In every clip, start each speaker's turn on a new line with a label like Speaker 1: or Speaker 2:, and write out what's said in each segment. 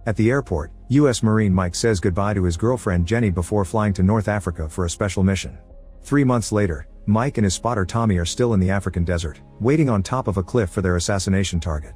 Speaker 1: At the airport, U.S. Marine Mike says goodbye to his girlfriend Jenny before flying to North Africa for a special mission. 3 months later, Mike and his spotter Tommy are still in the African desert, waiting on top of a cliff for their assassination target.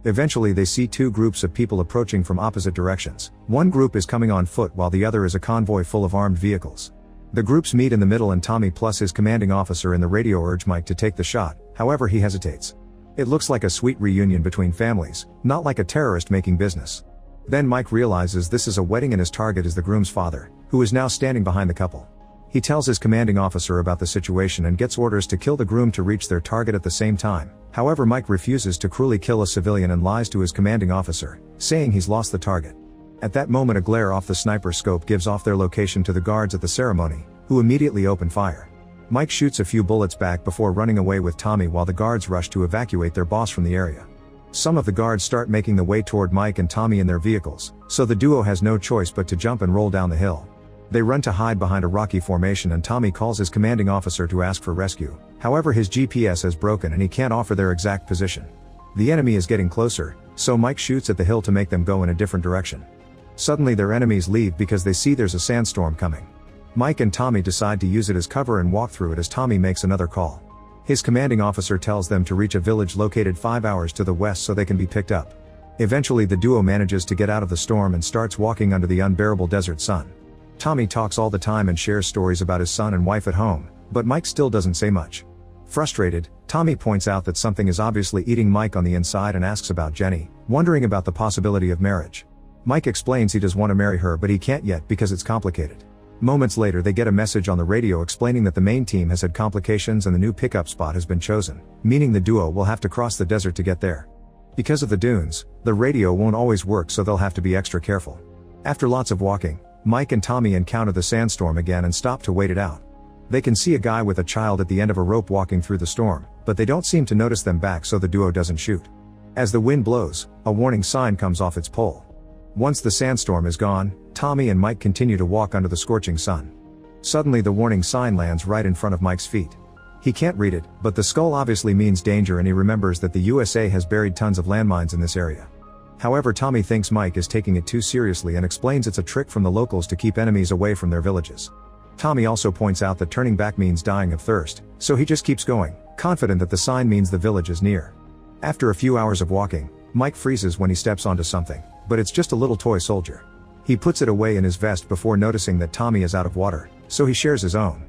Speaker 1: Eventually they see two groups of people approaching from opposite directions. One group is coming on foot while the other is a convoy full of armed vehicles. The groups meet in the middle and Tommy plus his commanding officer in the radio urge Mike to take the shot, however he hesitates. It looks like a sweet reunion between families, not like a terrorist making business. Then Mike realizes this is a wedding and his target is the groom's father, who is now standing behind the couple. He tells his commanding officer about the situation and gets orders to kill the groom to reach their target at the same time. However, Mike refuses to cruelly kill a civilian and lies to his commanding officer, saying he's lost the target. At that moment a glare off the sniper scope gives off their location to the guards at the ceremony, who immediately open fire. Mike shoots a few bullets back before running away with Tommy while the guards rush to evacuate their boss from the area. Some of the guards start making the way toward Mike and Tommy in their vehicles, so the duo has no choice but to jump and roll down the hill. They run to hide behind a rocky formation and Tommy calls his commanding officer to ask for rescue. However, his GPS has broken and he can't offer their exact position. The enemy is getting closer, so Mike shoots at the hill to make them go in a different direction. Suddenly their enemies leave because they see there's a sandstorm coming. Mike and Tommy decide to use it as cover and walk through it as Tommy makes another call. His commanding officer tells them to reach a village located 5 hours to the west so they can be picked up. Eventually the duo manages to get out of the storm and starts walking under the unbearable desert sun. Tommy talks all the time and shares stories about his son and wife at home, but Mike still doesn't say much. Frustrated, Tommy points out that something is obviously eating Mike on the inside and asks about Jenny, wondering about the possibility of marriage. Mike explains he does want to marry her but he can't yet because it's complicated. Moments later they get a message on the radio explaining that the main team has had complications and the new pickup spot has been chosen, meaning the duo will have to cross the desert to get there. Because of the dunes, the radio won't always work so they'll have to be extra careful. After lots of walking, Mike and Tommy encounter the sandstorm again and stop to wait it out. They can see a guy with a child at the end of a rope walking through the storm, but they don't seem to notice them back so the duo doesn't shoot. As the wind blows, a warning sign comes off its pole. Once the sandstorm is gone, Tommy and Mike continue to walk under the scorching sun. Suddenly the warning sign lands right in front of Mike's feet. He can't read it, but the skull obviously means danger and he remembers that the USA has buried tons of landmines in this area. However, Tommy thinks Mike is taking it too seriously and explains it's a trick from the locals to keep enemies away from their villages. Tommy also points out that turning back means dying of thirst, so he just keeps going, confident that the sign means the village is near. After a few hours of walking, Mike freezes when he steps onto something, but it's just a little toy soldier. He puts it away in his vest before noticing that Tommy is out of water, so he shares his own.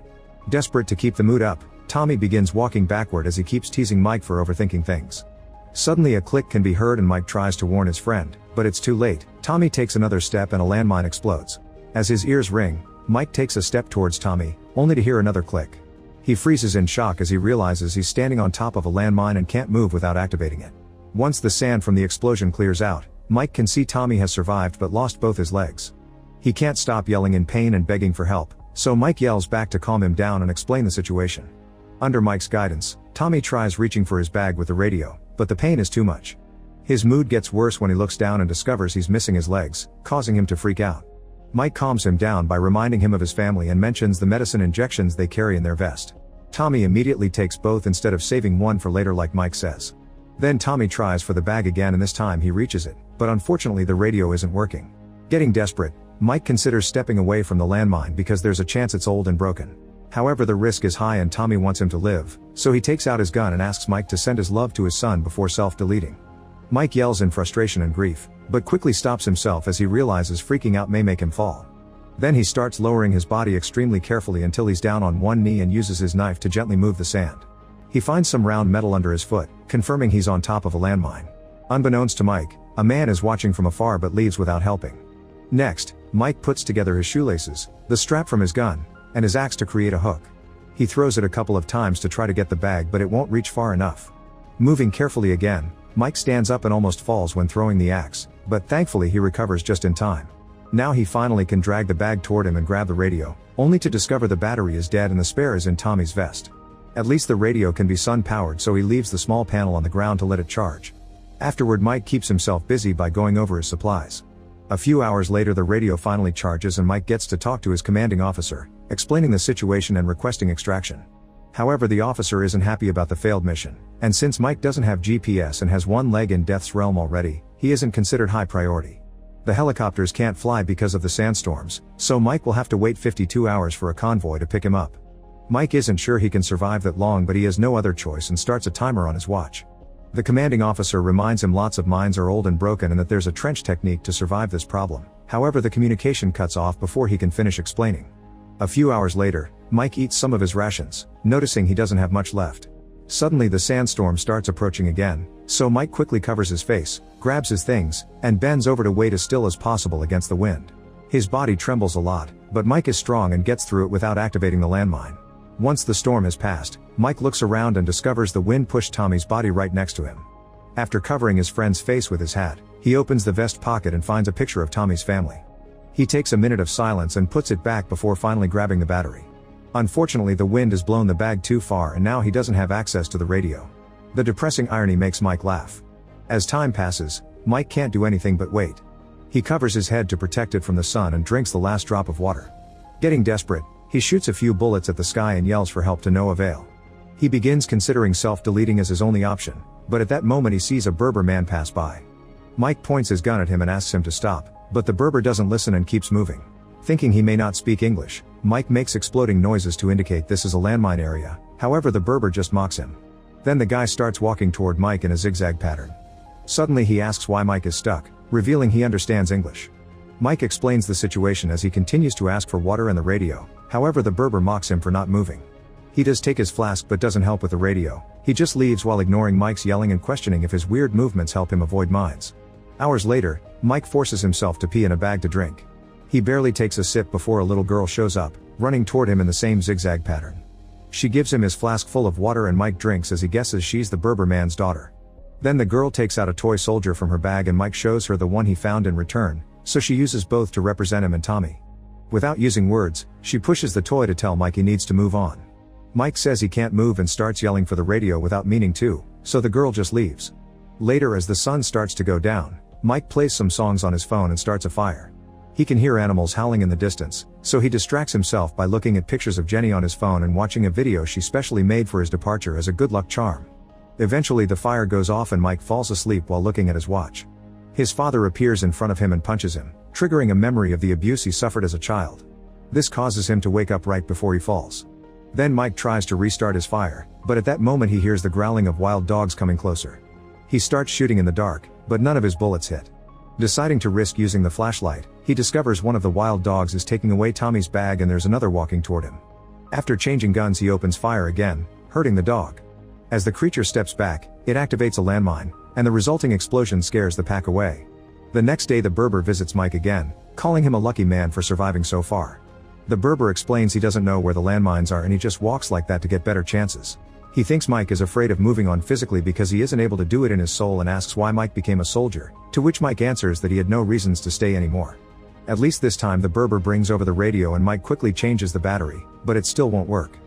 Speaker 1: Desperate to keep the mood up, Tommy begins walking backward as he keeps teasing Mike for overthinking things. Suddenly a click can be heard and Mike tries to warn his friend, but it's too late. Tommy takes another step and a landmine explodes. As his ears ring, Mike takes a step towards Tommy, only to hear another click. He freezes in shock as he realizes he's standing on top of a landmine and can't move without activating it. Once the sand from the explosion clears out, Mike can see Tommy has survived but lost both his legs. He can't stop yelling in pain and begging for help, so Mike yells back to calm him down and explain the situation. Under Mike's guidance, Tommy tries reaching for his bag with the radio, but the pain is too much. His mood gets worse when he looks down and discovers he's missing his legs, causing him to freak out. Mike calms him down by reminding him of his family and mentions the medicine injections they carry in their vest. Tommy immediately takes both instead of saving one for later like Mike says. Then Tommy tries for the bag again and this time he reaches it, but unfortunately the radio isn't working. Getting desperate, Mike considers stepping away from the landmine because there's a chance it's old and broken. However, the risk is high and Tommy wants him to live, so he takes out his gun and asks Mike to send his love to his son before self-deleting. Mike yells in frustration and grief, but quickly stops himself as he realizes freaking out may make him fall. Then he starts lowering his body extremely carefully until he's down on one knee and uses his knife to gently move the sand. He finds some round metal under his foot, confirming he's on top of a landmine. Unbeknownst to Mike, a man is watching from afar but leaves without helping. Next, Mike puts together his shoelaces, the strap from his gun, and his axe to create a hook. He throws it a couple of times to try to get the bag but it won't reach far enough. Moving carefully again, Mike stands up and almost falls when throwing the axe, but thankfully he recovers just in time. Now he finally can drag the bag toward him and grab the radio, only to discover the battery is dead and the spare is in Tommy's vest. At least the radio can be sun-powered so he leaves the small panel on the ground to let it charge. Afterward Mike keeps himself busy by going over his supplies. A few hours later the radio finally charges and Mike gets to talk to his commanding officer, explaining the situation and requesting extraction. However, the officer isn't happy about the failed mission, and since Mike doesn't have GPS and has one leg in death's realm already, he isn't considered high priority. The helicopters can't fly because of the sandstorms, so Mike will have to wait 52 hours for a convoy to pick him up. Mike isn't sure he can survive that long, but he has no other choice and starts a timer on his watch. The commanding officer reminds him lots of mines are old and broken and that there's a trench technique to survive this problem. However, the communication cuts off before he can finish explaining. A few hours later, Mike eats some of his rations, noticing he doesn't have much left. Suddenly the sandstorm starts approaching again, so Mike quickly covers his face, grabs his things, and bends over to wait as still as possible against the wind. His body trembles a lot, but Mike is strong and gets through it without activating the landmine. Once the storm has passed, Mike looks around and discovers the wind pushed Tommy's body right next to him. After covering his friend's face with his hat, he opens the vest pocket and finds a picture of Tommy's family. He takes a minute of silence and puts it back before finally grabbing the battery. Unfortunately, the wind has blown the bag too far and now he doesn't have access to the radio. The depressing irony makes Mike laugh. As time passes, Mike can't do anything but wait. He covers his head to protect it from the sun and drinks the last drop of water. Getting desperate, he shoots a few bullets at the sky and yells for help to no avail. He begins considering self-deleting as his only option, but at that moment he sees a Berber man pass by. Mike points his gun at him and asks him to stop, but the Berber doesn't listen and keeps moving. Thinking he may not speak English, Mike makes exploding noises to indicate this is a landmine area, however the Berber just mocks him. Then the guy starts walking toward Mike in a zigzag pattern. Suddenly he asks why Mike is stuck, revealing he understands English. Mike explains the situation as he continues to ask for water and the radio, however the Berber mocks him for not moving. He does take his flask but doesn't help with the radio, he just leaves while ignoring Mike's yelling and questioning if his weird movements help him avoid mines. Hours later, Mike forces himself to pee in a bag to drink. He barely takes a sip before a little girl shows up, running toward him in the same zigzag pattern. She gives him his flask full of water and Mike drinks as he guesses she's the Berber man's daughter. Then the girl takes out a toy soldier from her bag and Mike shows her the one he found in return, so she uses both to represent him and Tommy. Without using words, she pushes the toy to tell Mike he needs to move on. Mike says he can't move and starts yelling for the radio without meaning to, so the girl just leaves. Later, as the sun starts to go down, Mike plays some songs on his phone and starts a fire. He can hear animals howling in the distance, so he distracts himself by looking at pictures of Jenny on his phone and watching a video she specially made for his departure as a good luck charm. Eventually the fire goes off and Mike falls asleep while looking at his watch. His father appears in front of him and punches him, triggering a memory of the abuse he suffered as a child. This causes him to wake up right before he falls. Then Mike tries to restart his fire, but at that moment he hears the growling of wild dogs coming closer. He starts shooting in the dark, but none of his bullets hit. Deciding to risk using the flashlight, he discovers one of the wild dogs is taking away Tommy's bag and there's another walking toward him. After changing guns, he opens fire again, hurting the dog. As the creature steps back, it activates a landmine, and the resulting explosion scares the pack away. The next day the Berber visits Mike again, calling him a lucky man for surviving so far. The Berber explains he doesn't know where the landmines are and he just walks like that to get better chances. He thinks Mike is afraid of moving on physically because he isn't able to do it in his soul and asks why Mike became a soldier, to which Mike answers that he had no reasons to stay anymore. At least this time the Berber brings over the radio and Mike quickly changes the battery, but it still won't work.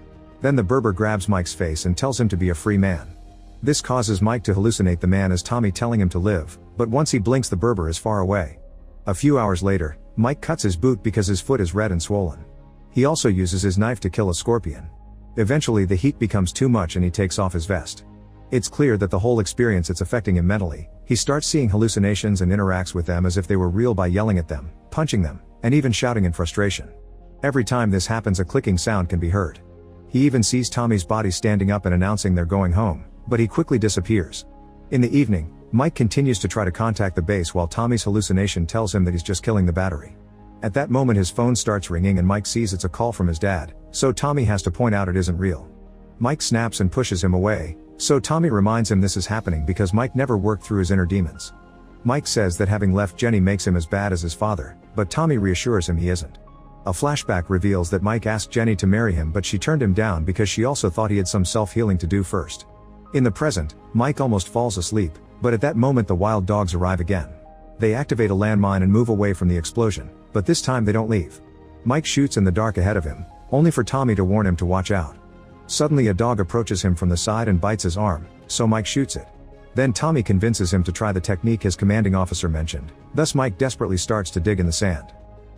Speaker 1: Then the Berber grabs Mike's face and tells him to be a free man. This causes Mike to hallucinate the man as Tommy telling him to live, but once he blinks the Berber is far away. A few hours later, Mike cuts his boot because his foot is red and swollen. He also uses his knife to kill a scorpion. Eventually the heat becomes too much and he takes off his vest. It's clear that the whole experience it's affecting him mentally. He starts seeing hallucinations and interacts with them as if they were real by yelling at them, punching them, and even shouting in frustration. Every time this happens a clicking sound can be heard. He even sees Tommy's body standing up and announcing they're going home, but he quickly disappears. In the evening, Mike continues to try to contact the base while Tommy's hallucination tells him that he's just killing the battery. At that moment his phone starts ringing and Mike sees it's a call from his dad, so Tommy has to point out it isn't real. Mike snaps and pushes him away, so Tommy reminds him this is happening because Mike never worked through his inner demons. Mike says that having left Jenny makes him as bad as his father, but Tommy reassures him he isn't. A flashback reveals that Mike asked Jenny to marry him but she turned him down because she also thought he had some self-healing to do first. In the present, Mike almost falls asleep, but at that moment the wild dogs arrive again. They activate a landmine and move away from the explosion, but this time they don't leave. Mike shoots in the dark ahead of him, only for Tommy to warn him to watch out. Suddenly a dog approaches him from the side and bites his arm, so Mike shoots it. Then Tommy convinces him to try the technique his commanding officer mentioned, thus Mike desperately starts to dig in the sand.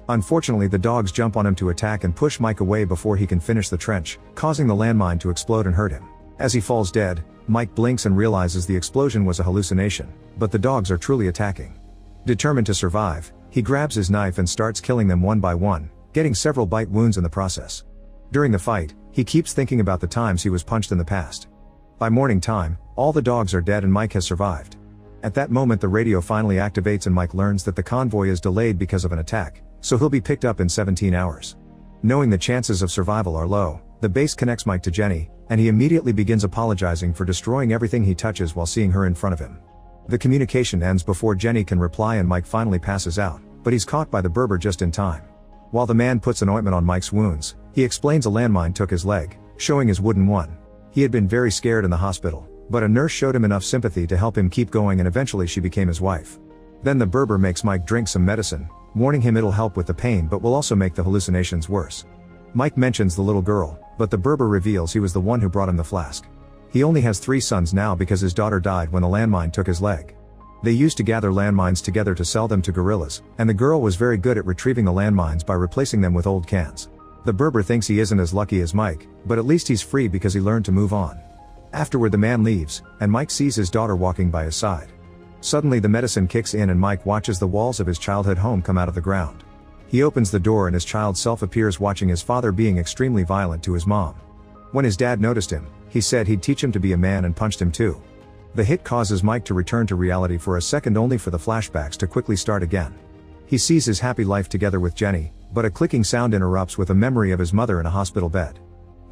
Speaker 1: Unfortunately the dogs jump on him to attack and push Mike away before he can finish the trench, causing the landmine to explode and hurt him. As he falls dead, Mike blinks and realizes the explosion was a hallucination, but the dogs are truly attacking. Determined to survive, He grabs his knife and starts killing them one by one, getting several bite wounds in the process. During the fight, he keeps thinking about the times he was punched in the past. By morning time, all the dogs are dead and Mike has survived. At that moment the radio finally activates and Mike learns that the convoy is delayed because of an attack, so he'll be picked up in 17 hours. Knowing the chances of survival are low, the base connects Mike to Jenny, and he immediately begins apologizing for destroying everything he touches while seeing her in front of him. The communication ends before Jenny can reply and Mike finally passes out, but he's caught by the Berber just in time. While the man puts an ointment on Mike's wounds, he explains a landmine took his leg, showing his wooden one. He had been very scared in the hospital, but a nurse showed him enough sympathy to help him keep going and eventually she became his wife. Then the Berber makes Mike drink some medicine, warning him it'll help with the pain but will also make the hallucinations worse. Mike mentions the little girl, but the Berber reveals he was the one who brought him the flask. He only has 3 sons now because his daughter died when the landmine took his leg. They used to gather landmines together to sell them to guerrillas, and the girl was very good at retrieving the landmines by replacing them with old cans. The Berber thinks he isn't as lucky as Mike, but at least he's free because he learned to move on. Afterward the man leaves, and Mike sees his daughter walking by his side. Suddenly the medicine kicks in and Mike watches the walls of his childhood home come out of the ground. He opens the door and his child self appears watching his father being extremely violent to his mom. When his dad noticed him, he said he'd teach him to be a man and punched him too. The hit causes Mike to return to reality for a second only for the flashbacks to quickly start again. He sees his happy life together with Jenny, but a clicking sound interrupts with a memory of his mother in a hospital bed.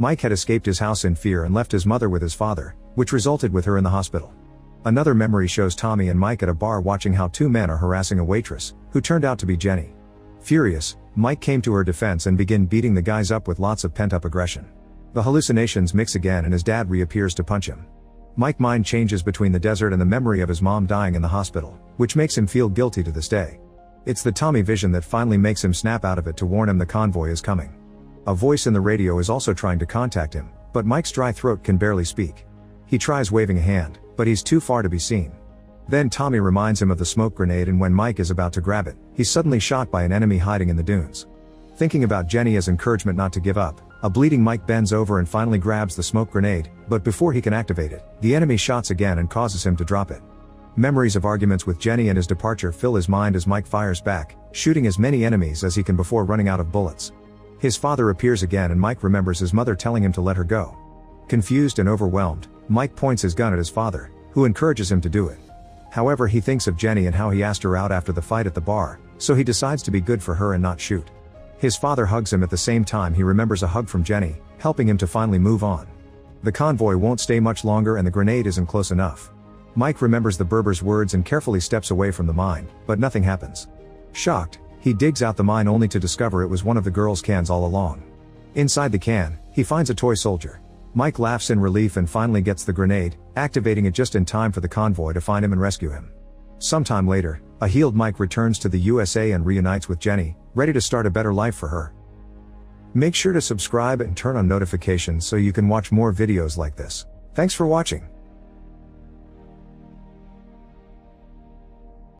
Speaker 1: Mike had escaped his house in fear and left his mother with his father, which resulted with her in the hospital. Another memory shows Tommy and Mike at a bar watching how 2 men are harassing a waitress, who turned out to be Jenny. Furious, Mike came to her defense and began beating the guys up with lots of pent-up aggression. The hallucinations mix again and his dad reappears to punch him. Mike's mind changes between the desert and the memory of his mom dying in the hospital, which makes him feel guilty to this day. It's the Tommy vision that finally makes him snap out of it to warn him the convoy is coming. A voice in the radio is also trying to contact him, but Mike's dry throat can barely speak. He tries waving a hand, but he's too far to be seen. Then Tommy reminds him of the smoke grenade and when Mike is about to grab it, he's suddenly shot by an enemy hiding in the dunes. Thinking about Jenny as encouragement not to give up, a bleeding Mike bends over and finally grabs the smoke grenade, but before he can activate it, the enemy shots again and causes him to drop it. Memories of arguments with Jenny and his departure fill his mind as Mike fires back, shooting as many enemies as he can before running out of bullets. His father appears again and Mike remembers his mother telling him to let her go. Confused and overwhelmed, Mike points his gun at his father, who encourages him to do it. However, he thinks of Jenny and how he asked her out after the fight at the bar, so he decides to be good for her and not shoot. His father hugs him at the same time he remembers a hug from Jenny, helping him to finally move on. The convoy won't stay much longer and the grenade isn't close enough. Mike remembers the Berber's words and carefully steps away from the mine, but nothing happens. Shocked, he digs out the mine only to discover it was one of the girl's cans all along. Inside the can, he finds a toy soldier. Mike laughs in relief and finally gets the grenade, activating it just in time for the convoy to find him and rescue him. Sometime later, a healed Mike returns to the USA and reunites with Jenny, ready to start a better life for her. Make sure to subscribe and turn on notifications so you can watch more videos like this. Thanks for watching.